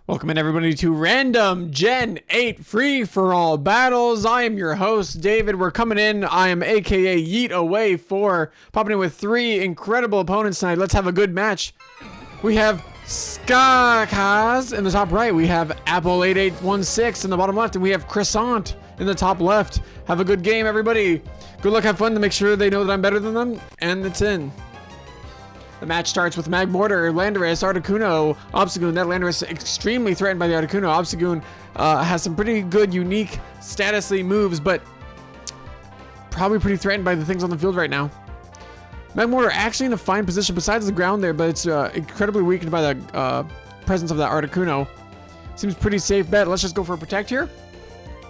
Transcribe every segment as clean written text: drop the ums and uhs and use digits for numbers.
Welcome in everybody to Random Gen 8 Free-for-All Battles. I am your host, David. We're coming in. I am aka Yeet Away 4, popping in with 3 incredible opponents tonight. Let's have a good match. We have Skakaz in the top right. We have Apple8816 in the bottom left. And we have Croissant in the top left. Have a good game, everybody. Good luck, have fun to make sure they know that I'm better than them. And it's in. The match starts with Magmortar, Landorus, Articuno, Obstagoon. That Landorus extremely threatened by the Articuno. Obstagoon has some pretty good, unique, statusly moves, but probably pretty threatened by the things on the field right now. Magmortar actually in a fine position besides the ground there, but it's incredibly weakened by the presence of that Articuno. Seems pretty safe bet. Let's just go for a Protect here.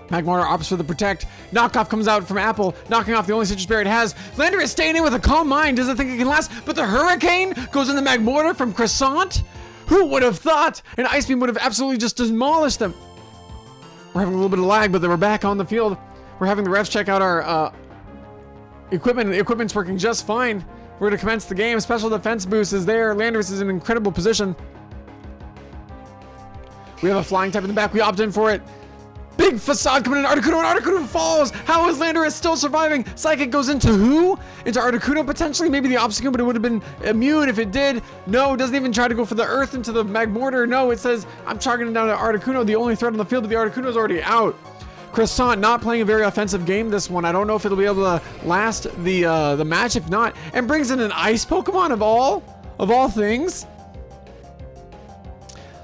Magmortar opts for the Protect. Knockoff comes out from Apple, knocking off the only Citrus Berry it has. Landorus staying in with a calm mind, doesn't think it can last, but the Hurricane goes into Magmortar from Croissant. Who would have thought an Ice Beam would have absolutely just demolished them? We're having a little bit of lag, but then we're back on the field. We're having the refs check out our equipment. The equipment's working just fine. We're going to commence the game. Special defense boost is there. Landorus is in an incredible position. We have a flying type in the back. We opt in for it. Big facade coming in, Articuno, and Articuno falls. How is Landorus still surviving? Psychic goes into who? Into Articuno potentially? Maybe the Obstagoon, but it would have been immune if it did. No, doesn't even try to go for the Earth into the Magmortar. No, it says, I'm targeting down to Articuno, the only threat on the field, but the Articuno is already out. Croissant not playing a very offensive game this one. I don't know if it'll be able to last the match. If not, and brings in an Ice Pokemon of all things.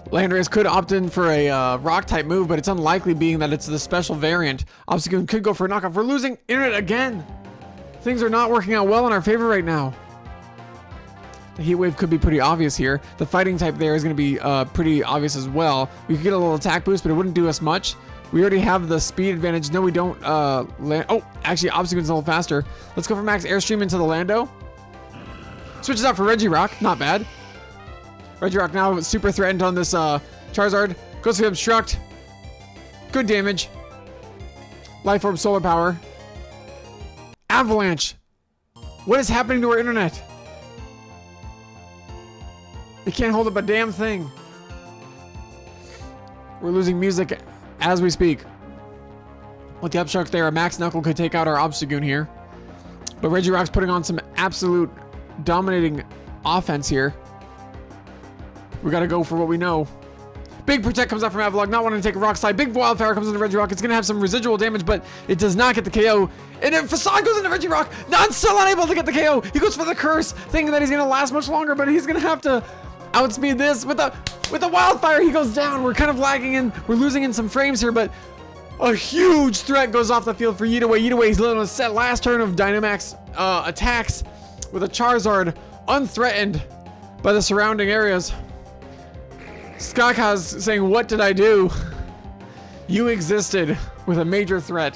Landorus could opt in for a rock type move, but it's unlikely being that it's the special variant. Obstagoon could go for a knockoff. We're losing internet again. Things are not working out well in our favor right now. The Heat Wave could be pretty obvious here. The fighting type there is going to be pretty obvious as well. We could get a little attack boost, but it wouldn't do us much. We already have the speed advantage. No, we don't. Oh, actually, Obstagoon's a little faster. Let's go for Max Airstream into the Lando. Switches out for Regirock. Not bad. Regirock now super threatened on this Charizard. Goes for the Obstruct. Good damage. Life Orb Solar Power. Avalanche. What is happening to our internet? It can't hold up a damn thing. We're losing music as we speak. With the Obstruct there, a Max Knuckle could take out our Obstagoon here. But Regirock's putting on some absolute dominating offense here. We gotta go for what we know. Big Protect comes out from Avalog, not wanting to take a Rock Slide. Big Wildfire comes into Regirock. It's gonna have some residual damage, but it does not get the KO. And then Facade goes into Regirock. Not still unable to get the KO. He goes for the Curse, thinking that he's gonna last much longer, but he's gonna have to outspeed this with the Wildfire. He goes down. We're kind of lagging in. We're losing in some frames here, but a huge threat goes off the field for Yeet Away. Yeet Away is literally set last turn of Dynamax attacks with a Charizard unthreatened by the surrounding areas. Skakaz saying, what did I do? You existed with a major threat.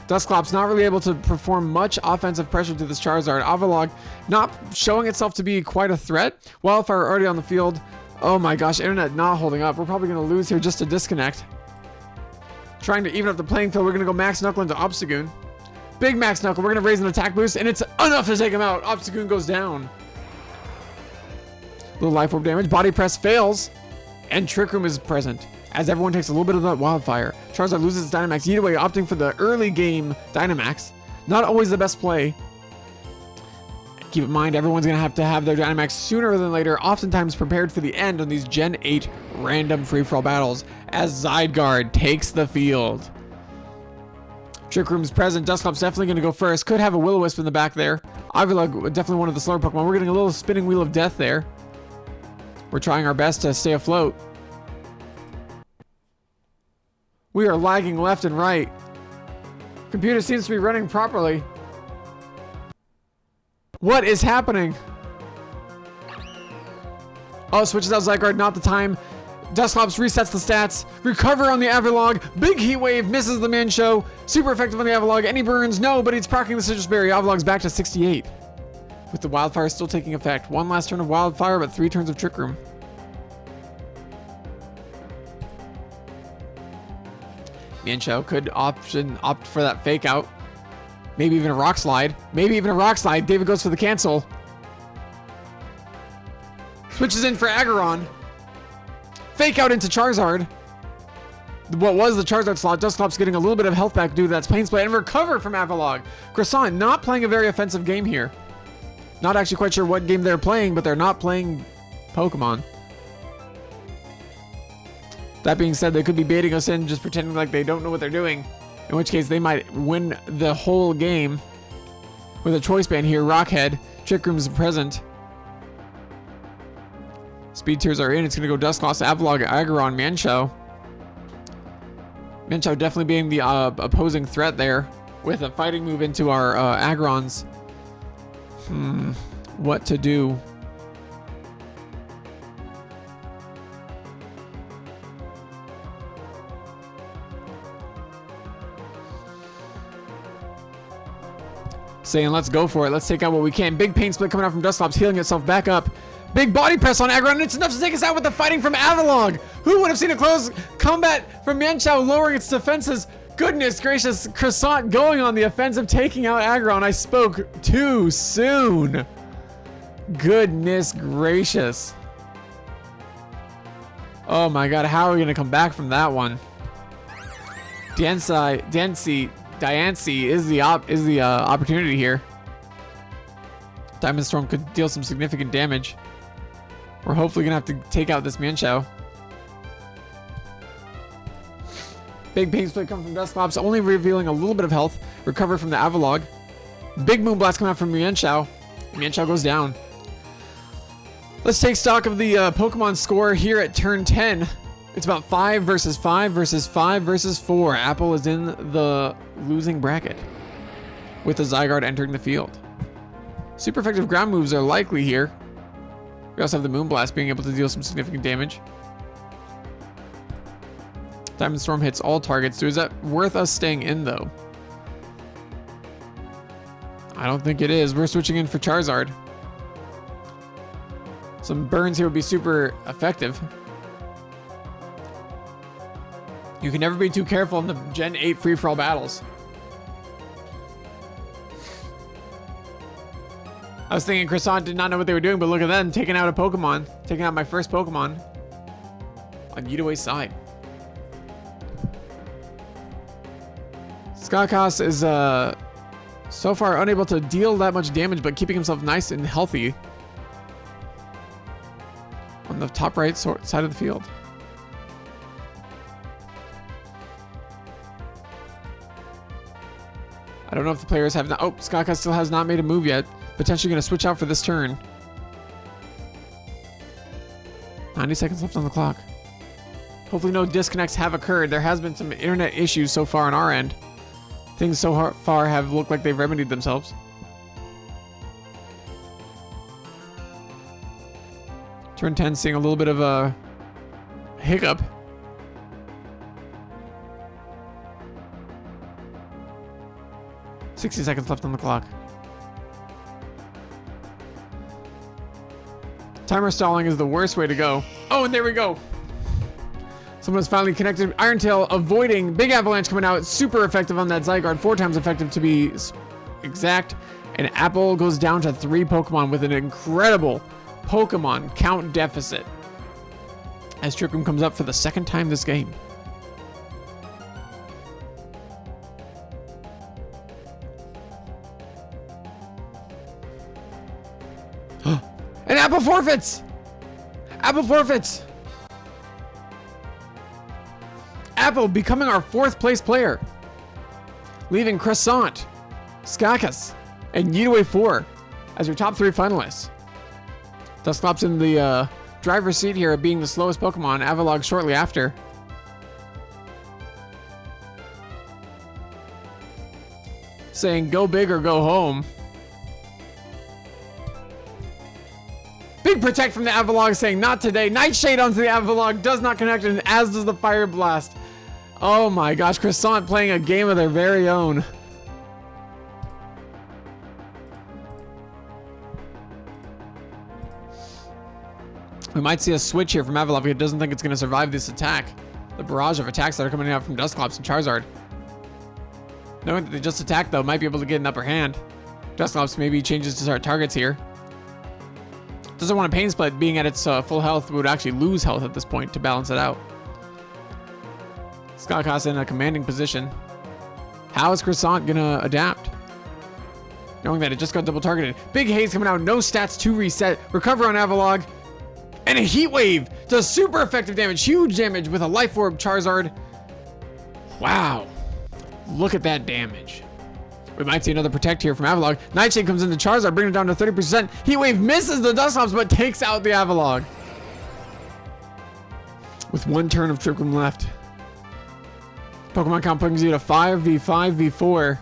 Dusclops not really able to perform much offensive pressure to this Charizard. Avalog not showing itself to be quite a threat. Wildfire already on the field. Oh my gosh, internet not holding up. We're probably going to lose here just to disconnect. Trying to even up the playing field. We're going to go Max Knuckle into Obstagoon. Big Max Knuckle. We're going to raise an attack boost, and it's enough to take him out. Obstagoon goes down. Little Life Orb damage. Body Press fails. And Trick Room is present. As everyone takes a little bit of that Wildfire. Charizard loses its Dynamax. Yeet Away opting for the early game Dynamax. Not always the best play. Keep in mind, everyone's going to have their Dynamax sooner than later. Oftentimes prepared for the end on these Gen 8 random free-for-all battles. As Zygarde takes the field. Trick Room's present. Dusclops definitely going to go first. Could have a Will-O-Wisp in the back there. Avalugg definitely one of the slower Pokemon. We're getting a little spinning wheel of death there. We're trying our best to stay afloat. We are lagging left and right. Computer seems to be running properly. What is happening? Oh, switches out Zygarde, not the time. Dusclops resets the stats. Recover on the Avalog. Big Heat Wave misses the man show. Super effective on the Avalog. Any burns? No, but it's proccing the Citrus Berry. Avalog's back to 68. With the Wildfire still taking effect. One last turn of Wildfire, but 3 turns of Trick Room. Mienshao could opt for that Fake Out. Maybe even a Rock Slide. David goes for the cancel. Switches in for Aggron. fake out into Charizard. What was the Charizard slot? Dusclops getting a little bit of health back due to that Pain Split and recover from Avalog. Croissant not playing a very offensive game here. Not actually quite sure what game they're playing, but they're not playing Pokemon. That being said, they could be baiting us in, just pretending like they don't know what they're doing. In which case, they might win the whole game with a choice band here. Rockhead, Trick Room's present. Speed tiers are in. It's going to go Dusclops, Avalog, Aggron, Manchow. Manchow definitely being the opposing threat there with a fighting move into our Aggrons. What to do? Saying let's go for it. Let's take out what we can. Big Pain Split coming out from Dusclops, healing itself back up. Big body press on Aggron, and it's enough to take us out with the fighting from Avalog. Who would have seen a close combat from Manchow lowering its defenses? Goodness gracious, Croissant going on the offensive, taking out Aggron. I spoke too soon. Goodness gracious. Oh my god, how are we gonna come back from that one? Diancie is the opportunity here. Diamond Storm could deal some significant damage. We're hopefully gonna have to take out this Manchow. Big Pain Split coming from Dusclops, only revealing a little bit of health. Recover from the Avalog. Big Moonblast coming out from Manchow. Manchow goes down. Let's take stock of the Pokemon score here at turn 10. It's about 5 versus 5 versus 5 versus 4. Apple is in the losing bracket with the Zygarde entering the field. Super effective ground moves are likely here. We also have the Moonblast being able to deal some significant damage. Diamond Storm hits all targets. So is that worth us staying in though? I don't think it is. We're switching in for Charizard. Some burns here would be super effective. You can never be too careful in the Gen 8 free-for-all battles. I was thinking Croissant did not know what they were doing, but look at them taking out a Pokemon. Taking out my first Pokemon on Yidaway's side. Skakas is so far unable to deal that much damage, but keeping himself nice and healthy on the top right side of the field. I don't know if the players have not. Oh, Skakas still has not made a move yet. Potentially going to switch out for this turn. 90 seconds left on the clock. Hopefully no disconnects have occurred. There has been some internet issues so far on our end. Things so far have looked like they've remedied themselves. Turn 10 seeing a little bit of a hiccup. $60 seconds left on the clock. Timer stalling is the worst way to go. Oh, and there we go. Someone's finally connected. Iron Tail avoiding Big Avalanche coming out. Super effective on that Zygarde. 4 times effective to be exact. And Apple goes down to 3 Pokemon with an incredible Pokemon count deficit. As Trick Room comes up for the 2nd time this game. And Apple forfeits! Apple forfeits! Apple becoming our 4th place player. Leaving Croissant, Skakas, and Yidaway 4 as your top 3 finalists. Dusclops in the driver's seat here of being the slowest Pokemon. Avalog shortly after. Saying go big or go home. Big protect from the Avalog saying not today. Nightshade onto the Avalog does not connect, and as does the Fire Blast. Oh my gosh, Croissant playing a game of their very own. We might see a switch here from Avalog. It doesn't think it's going to survive this attack. The barrage of attacks that are coming out from Dusclops and Charizard. Knowing that they just attacked though, might be able to get an upper hand. Dusclops maybe changes to start targets here. Doesn't want a pain split. Being at its full health would actually lose health at this point to balance it out. Skakas in a commanding position. How is Croissant gonna adapt? Knowing that it just got double targeted. Big Haze coming out, no stats to reset. Recover on Avalog. And a Heat Wave does super effective damage. Huge damage with a Life Orb Charizard. Wow. Look at that damage. We might see another Protect here from Avalog. Nightshade comes into Charizard, bringing it down to 30%. Heat Wave misses the Dusclops, but takes out the Avalog. With one turn of Trick Room left. Pokemon count brings you to 5v5, v4.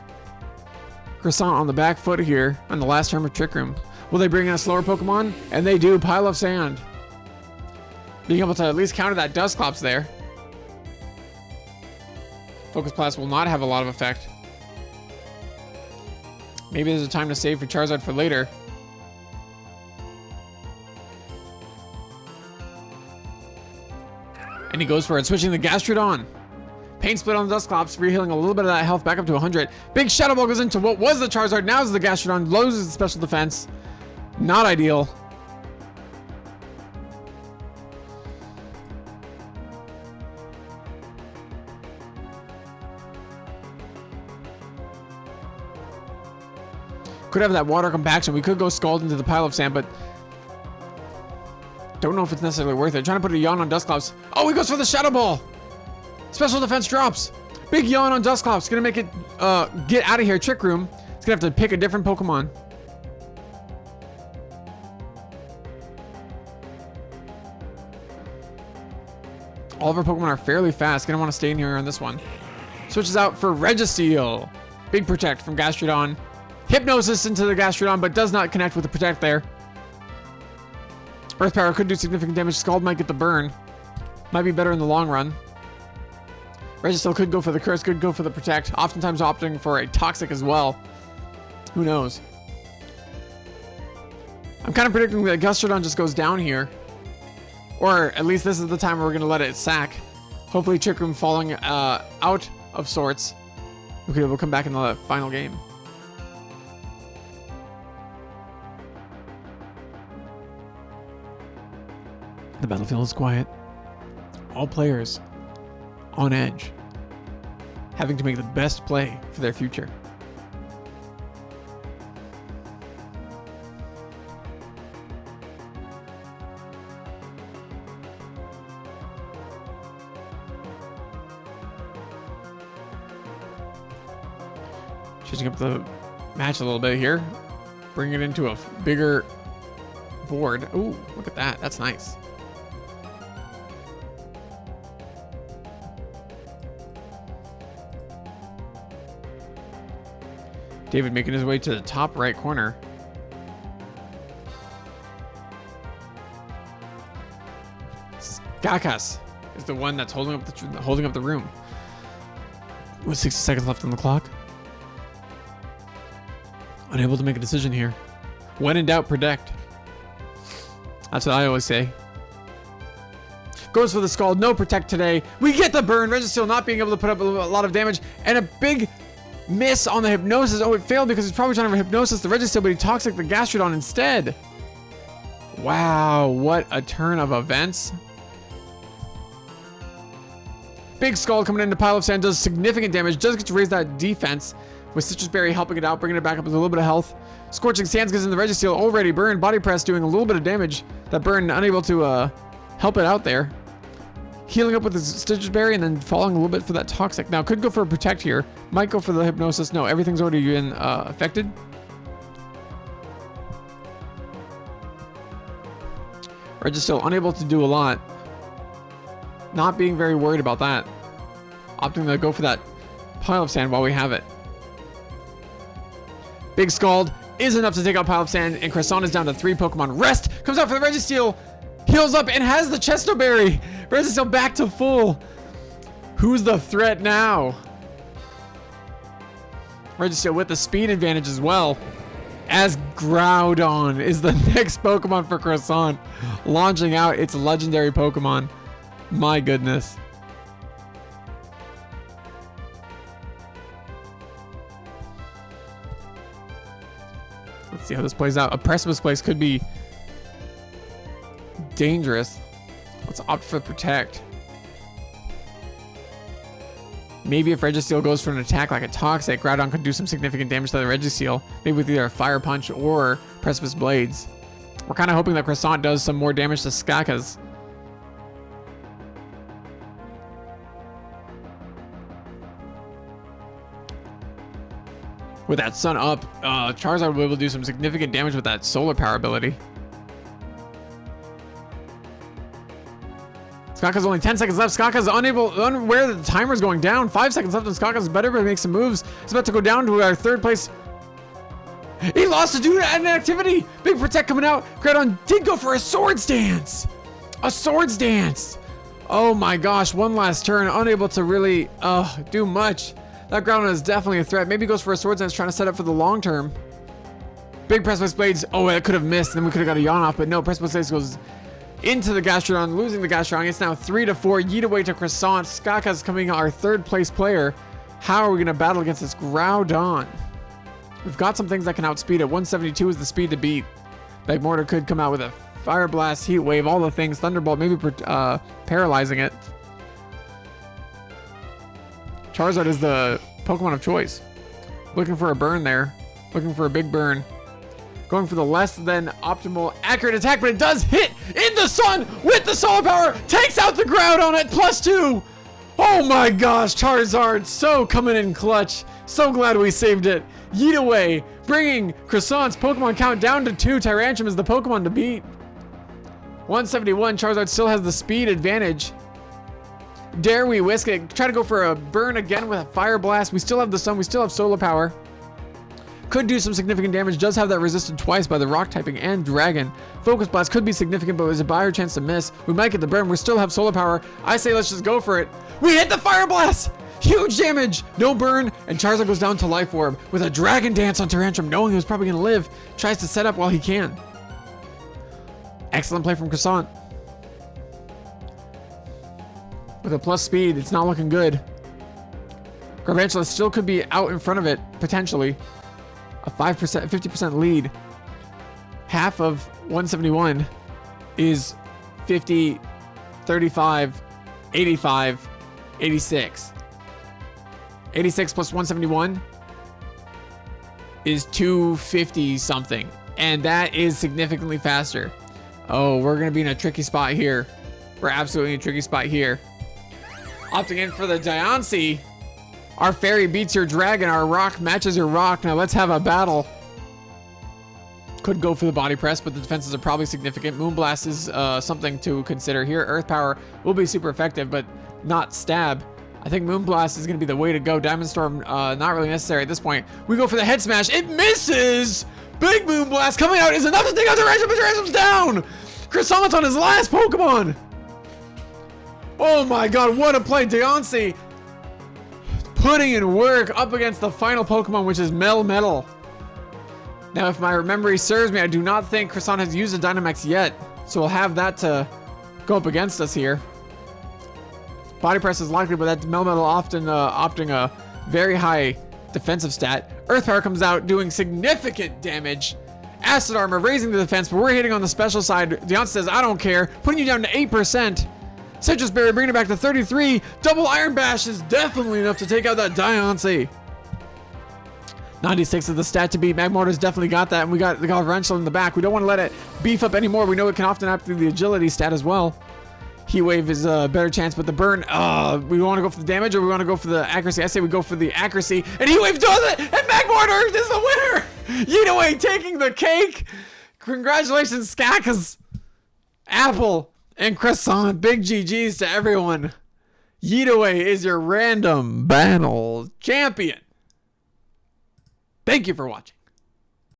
Croissant on the back foot here on the last turn of Trick Room. Will they bring in a slower Pokemon? And they do. Pile of Sand. Being able to at least counter that Dusclops there. Focus Blast will not have a lot of effect. Maybe there's a time to save for Charizard for later. And he goes for it, switching the Gastrodon. Pain Split on the Dusclops, rehealing a little bit of that health back up to 100. Big Shadow Ball goes into what was the Charizard, now is the Gastrodon, loses the special defense. Not ideal. Could have that water compaction. We could go Scald into the pile of sand, but don't know if it's necessarily worth it. Trying to put a yawn on Dusclops. Oh, he goes for the Shadow Ball. Special defense drops. Big yawn on Dusclops. Gonna make it get out of here. Trick Room. It's gonna have to pick a different Pokemon. All of our Pokemon are fairly fast. Gonna want to stay in here on this one. Switches out for Registeel. Big Protect from Gastrodon. Hypnosis into the Gastrodon, but does not connect with the Protect there. Earth Power could do significant damage. Scald might get the burn. Might be better in the long run. Registeel could go for the Curse, could go for the Protect. Oftentimes opting for a Toxic as well. Who knows? I'm kind of predicting that Gastrodon just goes down here. Or at least this is the time where we're going to let it sack. Hopefully Trick Room falling out of sorts. Okay, we'll come back in the final game. The battlefield is quiet. All players on edge, having to make the best play for their future. Changing up the match a little bit here. Bring it into a bigger board. Ooh, look at that. That's nice. David making his way to the top right corner. Skakas is the one that's holding up the room. With 60 seconds left on the clock. Unable to make a decision here. When in doubt, Protect. That's what I always say. Goes for the Scald. No Protect today. We get the burn. Registeel not being able to put up a lot of damage. And a big miss on the Hypnosis. Oh, it failed because he's probably trying to Hypnosis the Registeel, but he Toxic the Gastrodon instead. Wow, what a turn of events. Big Scald coming into Pile of Sand does significant damage. Does get to raise that defense with Citrus Berry helping it out, bringing it back up with a little bit of health. Scorching Sands gets in the Registeel, already burned. Body Press doing a little bit of damage. That burn unable to help it out there. Healing up with the Citrus Berry and then falling a little bit for that Toxic. Now could go for a Protect here. Might go for the Hypnosis. No, everything's already been affected. Registeel unable to do a lot. Not being very worried about that. Opting to go for that Pile of Sand while we have it. Big Scald is enough to take out Pile of Sand, and Croissant is down to 3 Pokemon. Rest comes out for the Registeel. Heals up and has the Chesto Berry. Registeel back to full. Who's the threat now? Registeel with the speed advantage as well. As Groudon is the next Pokemon for Croissant. Launching out its legendary Pokemon. My goodness. Let's see how this plays out. A Precipice Place could be dangerous. Let's opt for protect. Maybe if Registeel goes for an attack like a Toxic, Groudon could do some significant damage to the Registeel. Maybe with either a Fire Punch or Precipice Blades. We're kind of hoping that Croissant does some more damage to Skakas. With that Sun up, Charizard will be able to do some significant damage with that Solar Power ability. Skaka's only 10 seconds left. Skaka's unaware that the timer's going down. 5 seconds left and Skaka's better, but make some moves. It's about to go down to our third place. He lost to do an activity. Big Protect coming out. Groudon did go for a Swords Dance. A Swords Dance. Oh my gosh, one last turn. Unable to really do much. That Groudon is definitely a threat. Maybe he goes for a Swords Dance trying to set up for the long term. Big Precipice Blades. Oh, it could have missed. Then we could have got a yawn off, but no, Precipice Blades goes into the Gastrodon, losing the Gastrodon. It's now 3-4. Yeet away to Croissant. Skaka's coming our third place player. How are we going to battle against this Groudon? We've got some things that can outspeed it. 172 is the speed to beat. Magmortar could come out with a Fire Blast, Heat Wave, all the things. Thunderbolt, maybe paralyzing it. Charizard is the Pokemon of choice. Looking for a burn there. Looking for a big burn. Going for the less than optimal accurate attack, but it does hit in the sun with the Solar Power. Takes out the Groudon at +2. Oh my gosh, Charizard so coming in clutch. So glad we saved it. Yeet away, bringing Croissant's Pokemon count down to 2. Tyrantrum is the Pokemon to beat. 171, Charizard still has the speed advantage. Dare we whisk it? Try to go for a burn again with a Fire Blast. We still have the sun, we still have Solar Power. Could do some significant damage. Does have that resisted twice by the Rock typing and Dragon. Focus Blast could be significant, but there's a higher chance to miss. We might get the burn. We still have Solar Power. I say let's just go for it. We hit the Fire Blast! Huge damage! No burn, and Charizard goes down to Life Orb with a Dragon Dance on Tyrantrum, knowing he was probably going to live. Tries to set up while he can. Excellent play from Croissant. With a plus speed, it's not looking good. Garvantula still could be out in front of it, potentially. A 5%, 50% lead. Half of 171 is 50, 35, 85, 86. 86 plus 171 is 250 something. And that is significantly faster. Oh, we're going to be in a tricky spot here. We're absolutely in a tricky spot here. Opting in for the Diancie. Our Fairy beats your Dragon. Our Rock matches your Rock. Now let's have a battle. Could go for the Body Press, but the defenses are probably significant. Moonblast is something to consider here. Earth Power will be super effective, but not Stab. I think Moonblast is going to be the way to go. Diamond Storm, not really necessary at this point. We go for the Head Smash. It misses! Big Moonblast coming out is enough to take out Tyrantrum, but Tyrantrum's down! Croissant's on his last Pokemon! Oh my god, what a play. Diancie putting in work up against the final Pokemon, which is Melmetal. Now, if my memory serves me, I do not think Croissant has used a Dynamax yet, so we'll have that to go up against us here. Body Press is likely, but that Melmetal often opting a very high defensive stat. Earth Power comes out doing significant damage. Acid Armor raising the defense, but we're hitting on the special side. Diancie says, I don't care, putting you down to 8%. Citrus Berry bringing it back to 33. Double Iron Bash is definitely enough to take out that Diancie. 96 is the stat to beat. Magmortar's definitely got that, and we got the Galvantula in the back. We don't want to let it beef up anymore. We know it can often up through the agility stat as well. Heat Wave is a better chance, but the burn, we want to go for the damage or we want to go for the accuracy? I say we go for the accuracy, and Heat Wave does it, and Magmortar is the winner! Yeet away taking the cake! Congratulations, Skakas, Apple, and Croissant. Big GG's to everyone. Yeet away is your random battle champion. Thank you for watching.